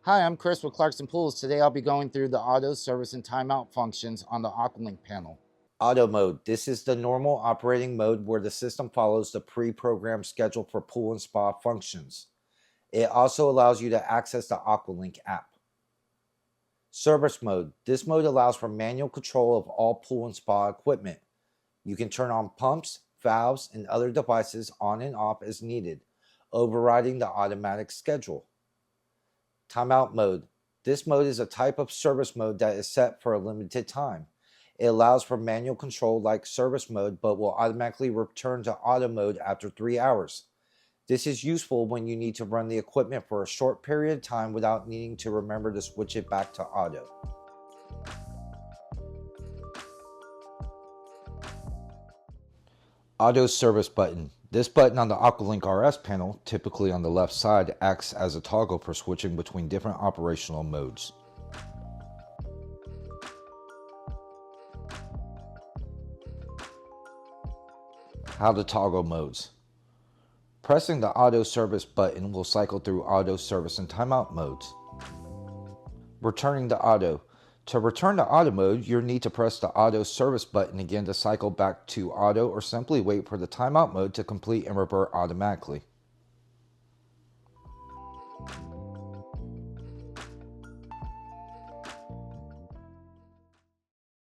Hi, I'm Chris with Clarkson Pools. Today I'll be going through the auto, service, and timeout functions on the AquaLink panel. Auto mode. This is the normal operating mode where the system follows the pre-programmed schedule for pool and spa functions. It also allows you to access the AquaLink app. Service mode. This mode allows for manual control of all pool and spa equipment. You can turn on pumps, valves, and other devices on and off as needed, overriding the automatic schedule. Timeout mode. This mode is a type of service mode that is set for a limited time. It allows for manual control like service mode, but will automatically return to auto mode after 3 hours. This is useful when you need to run the equipment for a short period of time without needing to remember to switch it back to auto. Auto service button. This button on the AquaLink RS panel, typically on the left side, acts as a toggle for switching between different operational modes. How to toggle modes. Pressing the auto service button will cycle through auto service and timeout modes. Returning to auto. To return to auto mode, you'll need to press the auto service button again to cycle back to auto, or simply wait for the timeout mode to complete and revert automatically.